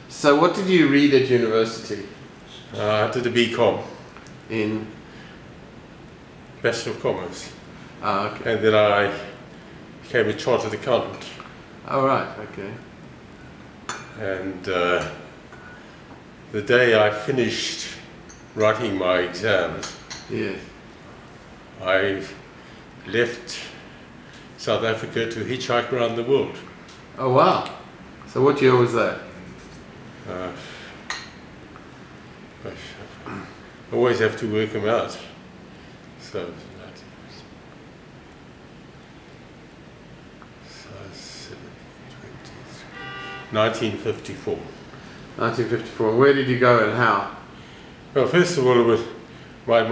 So what did you read at university? I did a BCom, In? Bachelor of Commerce, Okay. and then I became a chartered accountant. Oh, right, okay. And the day I finished writing my exams, Yes. I left South Africa to hitchhike around the world. Oh, wow. So what year was that? I always have to work them out. So 1954. 1954. Where did you go and how? Well, first of all, it was my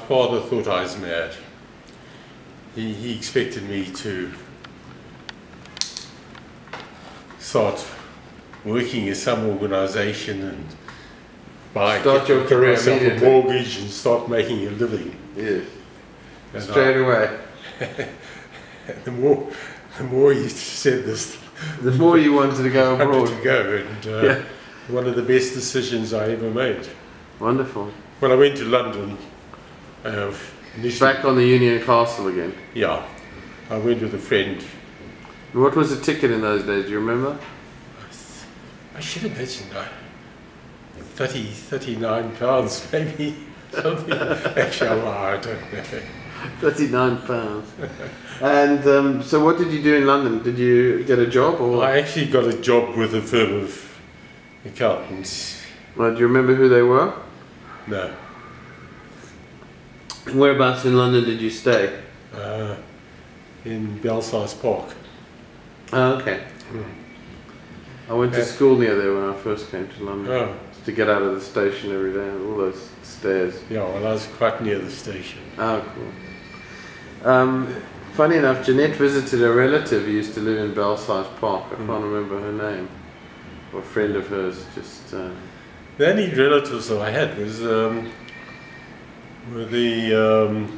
father thought I was mad. He expected me to start working in some organisation and Start your career myself a immediately. mortgage and start making a living. Yes. And Straight away. the more he said this, The more you wanted to go I wanted abroad. to go, and one of the best decisions I ever made. Wonderful. When I went to London, initially, Back on the Union Castle again. yeah, I went with a friend. What was the ticket in those days? Do you remember? I should imagine 39 pounds maybe. Something. Actually, I don't know. £39. And so what did you do in London? Did you get a job or? I actually got a job with a firm of accountants. Well, do you remember who they were? No. Whereabouts in London did you stay? In Belsize Park. Oh, okay. I went to school near there when I first came to London. Oh, To get out of the station every day, all those stairs. yeah, well, I was quite near the station. Oh, cool. Funny enough, Jeanette visited a relative who used to live in Belsize Park. I can't remember her name. Or a friend of hers. Just. The only relatives that I had was were the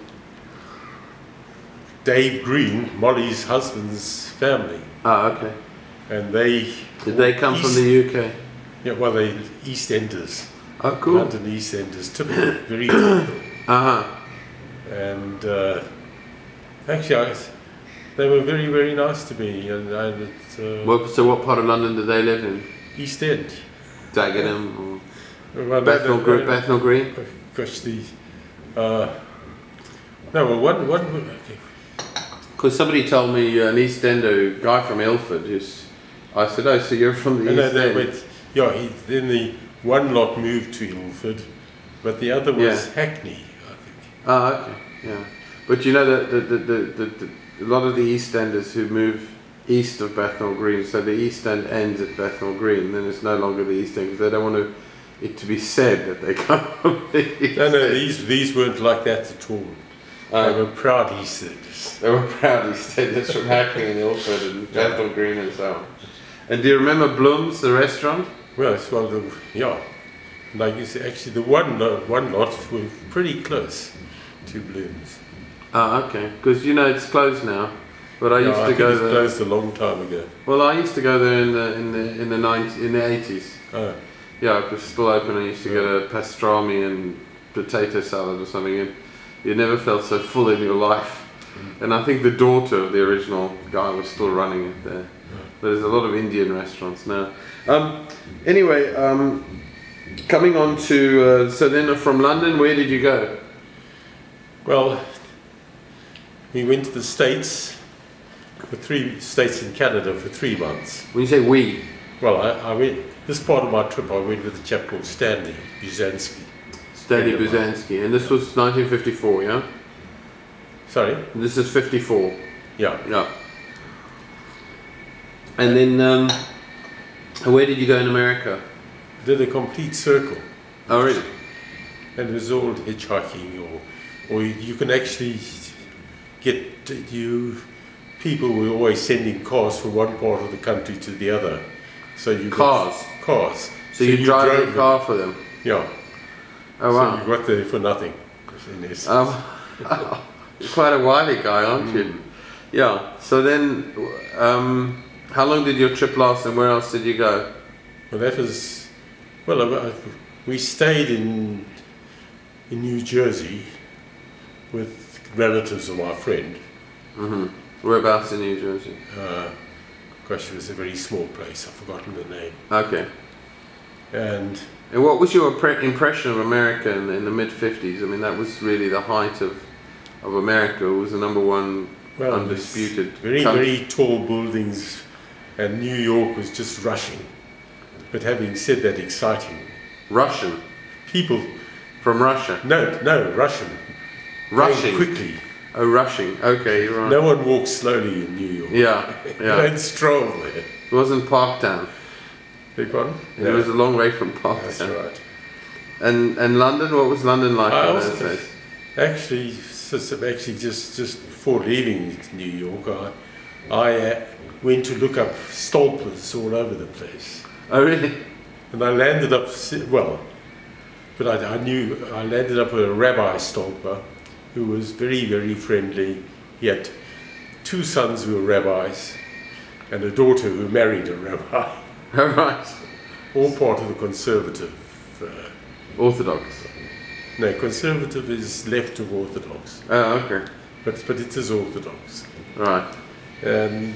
Dave Green, Molly's husband's family, Oh, okay. and they Did they come from the UK? Yeah, well, they East Enders, Oh, cool. London East Enders, typical, very typical. And actually, they were very, very nice to me. And So what part of London did they live in? East End, Dagenham or well, Bethnal Green? Gosh, no, well, one. Okay. Because somebody told me an East Ender guy from Ilford. I said, oh, so you're from the East End? Yeah, then the one lot moved to Ilford, but the other was Hackney, I think. Oh, okay, yeah. But you know that a lot of the East Enders who move east of Bethnal Green, so the East End ends at Bethnal Green, then it's no longer the East End because they don't want it to be said that they come from the East No, End. these weren't like that at all. They were proud East Enders. They were proud East Enders from Hackney and Ilford and Bethnal Green and so on. And do you remember Bloom's, the restaurant? Well, it's one of the, yeah. Like it's actually the one lot were pretty close to Bloom's. Oh, okay. Because you know it's closed now. But I used to think go it's there. closed a long time ago. Well, I used to go there in the 80s. Oh. Yeah, it was still open. I used to get a pastrami and potato salad or something, and you never felt so full in your life. And I think the daughter of the original guy was still running it there. But there's a lot of Indian restaurants now. Anyway, coming on to so then from London, where did you go? Well, we went to the States for 3 states in Canada for 3 months. When you say we, Well, I went. This part of my trip, I went with a chap called Stanley Buzansky. Stanley Buzansky, and this was 1954, yeah. Sorry. This is 54. Yeah. Yeah. And then, where did you go in America? Did a complete circle. Oh, really? And it was all hitchhiking, or you can actually get people were always sending cars from one part of the country to the other. So you Cars? Cars. So you drive a car for them? Yeah. Oh, wow. So you got there for nothing. In essence. You're quite a wily guy, aren't you? Yeah. So then, how long did your trip last and where else did you go? Well, that was Well, we stayed in New Jersey with relatives of my friend. Mm-hmm. Whereabouts in New Jersey? Gosh, it was a very small place. I've forgotten the name. Okay. And what was your impression of America in the mid-50s? I mean, that was really the height of America. It was the number one undisputed very, country. very tall buildings, and New York was just rushing. But having said that, exciting. Russian? People... From Russia? No, Russian. Rushing? Going quickly. Oh, rushing. Okay, you're right. No one walks slowly in New York. Yeah. You don't stroll there. It wasn't Parktown. Big one? It was a long way from Parktown. That's right. And London, what was London like in those days? Actually, just before leaving New York, I went to look up Stolpers all over the place. Oh, really? And I landed up, but I knew I landed up with a Rabbi Stolper who was very, very friendly. He had 2 sons who were rabbis and a daughter who married a rabbi. Oh, right. All part of the conservative. Orthodox? No, conservative is left of Orthodox. Oh, okay. But it is Orthodox. Right. And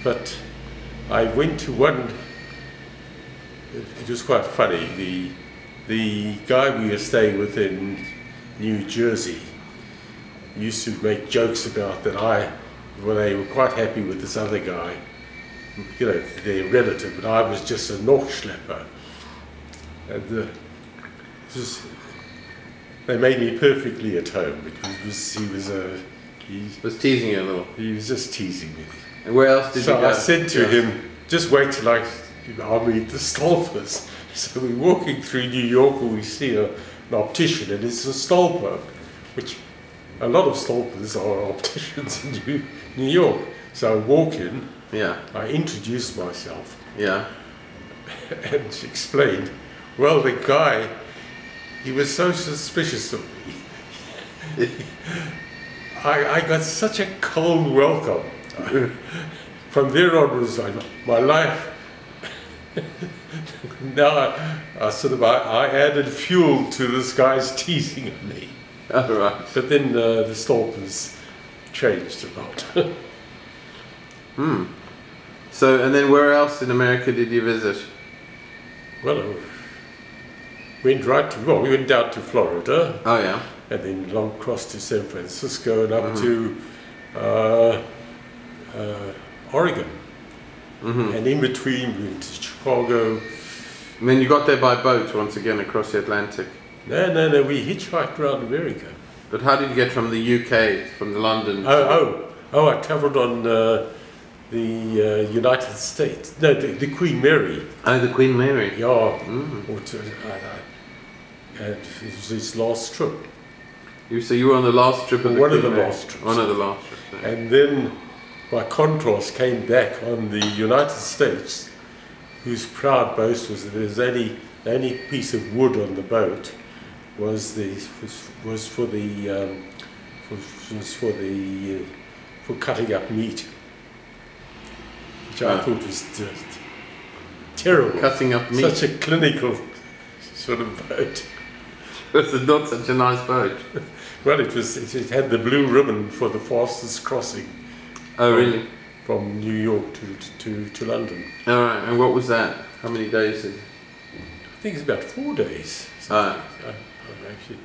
but I went to one. It was quite funny. The guy we were staying with in New Jersey used to make jokes about that they were quite happy with this other guy, you know, their relative, but I was just a Nachschlepper. And they made me perfectly at home because he Was teasing you a little. He was just teasing me. And where else did you go? So I said to him, just wait till I'll meet the Stolpers. So we're walking through New York and we see an optician, and it's a Stolper, which a lot of Stolpers are opticians in New York. So I walk in, I introduced myself, and explained, well, the guy, he was so suspicious of me. I got such a cold welcome. From there on was my life. Now I added fuel to this guy's teasing of me. Oh, right. But then the Stolpers changed a lot. So, and then where else in America did you visit? Well, we went down to Florida. Oh, yeah. And then along across to San Francisco and up to Oregon. And in between we went to Chicago. And then you got there by boat once again across the Atlantic. No, we hitchhiked around America. But how did you get from the UK, from the London? I travelled on the United States. No, the Queen Mary. Oh, the Queen Mary. Yeah. And it was his last trip. So you were on the last trip of the Queen Mary? Last trips. One of the last trips. Yeah. And then, by contrast, came back on the United States, whose proud boast was that the only piece of wood on the boat was for cutting up meat, which I thought was just terrible. Cutting up meat. Such a clinical sort of boat. It's not such a nice boat. Well, it had the blue ribbon for the fastest crossing. Oh, really? From New York to London. All right, and what was that? How many days? I think it's about 4 days. I've actually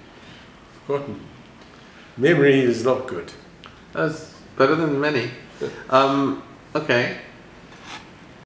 forgotten. Memory is not good. That's better than many. Okay.